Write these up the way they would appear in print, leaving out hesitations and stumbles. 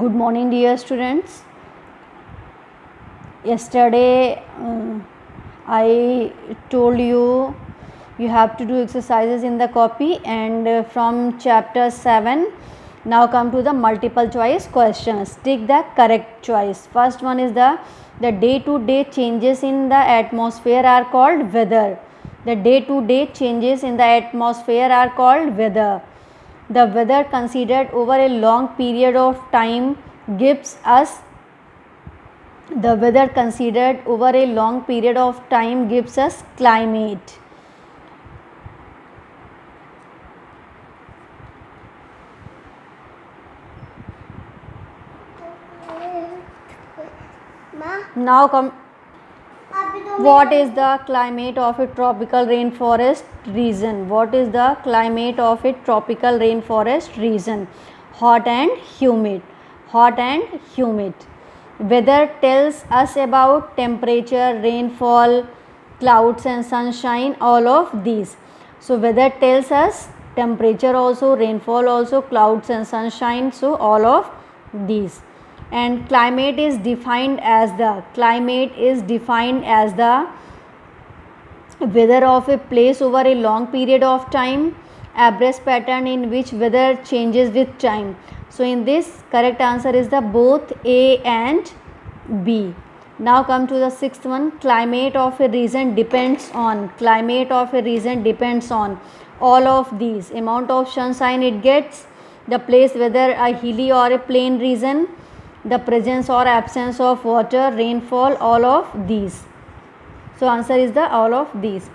Good morning, dear students. Yesterday I told you have to do exercises in the copy, and from chapter 7 now come to the multiple choice questions. Take the correct choice. First one is the day to day changes in the atmosphere are called weather. The day to day changes in the atmosphere are called weather. The weather considered over a long period of time gives us climate. Now come, what is the climate of a tropical rainforest region? What is the climate of a tropical rainforest region? Hot and humid. Weather tells us about temperature, rainfall, clouds and sunshine, all of these. So weather tells us temperature also, rainfall also, clouds and sunshine, so all of these. And climate is defined as the weather of a place over a long period of time, average pattern in which weather changes with time. So in this, correct answer is the both A and B. Now come to the sixth one. Climate of a region depends on all of these: amount of sunshine it gets, the place, whether a hilly or a plain region, the presence or absence of water, rainfall, all of these. So answer is the all of these.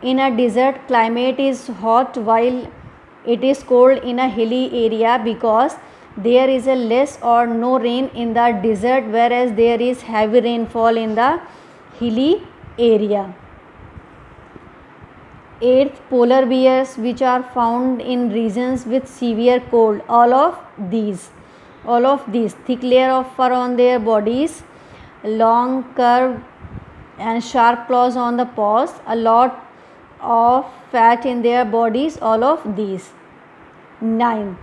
In a desert, climate is hot while it is cold in a hilly area because there is a less or no rain in the desert, whereas there is heavy rainfall in the hilly area. Eighth, polar bears, which are found in regions with severe cold. All of these. Thick layer of fur on their bodies, long curved and sharp claws on the paws, a lot of fat in their bodies, all of these. 9.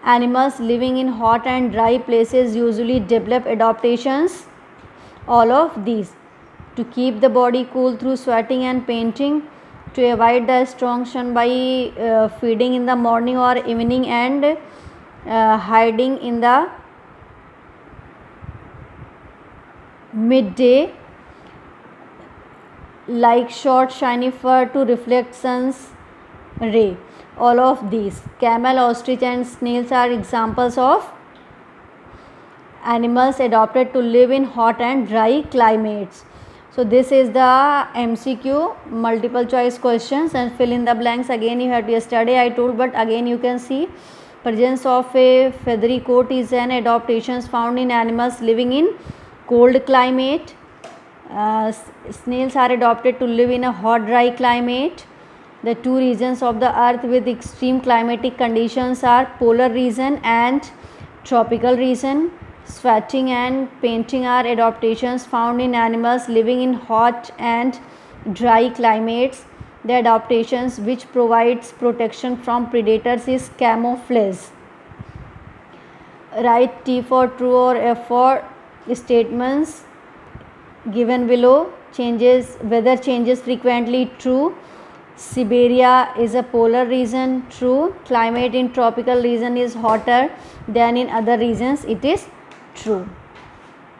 Animals living in hot and dry places usually develop adaptations, all of these: to keep the body cool through sweating and panting, to avoid the strong sun by feeding in the morning or evening, and hiding in the midday, like short shiny fur to reflect sun's ray, all of these. Camel, ostrich and snails are examples of animals adapted to live in hot and dry climates. So this is the MCQ multiple choice questions, and fill in the blanks. Again you have to, yesterday I told, but again you can see. Presence of a feathery coat is an adaptation found in animals living in cold climate. Snails are adapted to live in a hot dry climate. The two regions of the earth with extreme climatic conditions are polar region and tropical region. Sweating and panting are adaptations found in animals living in hot and dry climates. The adaptations which provides protection from predators is camouflage. Write T for true or F for statements given below. Weather changes frequently, true. Siberia is a polar region, true. Climate in tropical region is hotter than in other regions, it is true.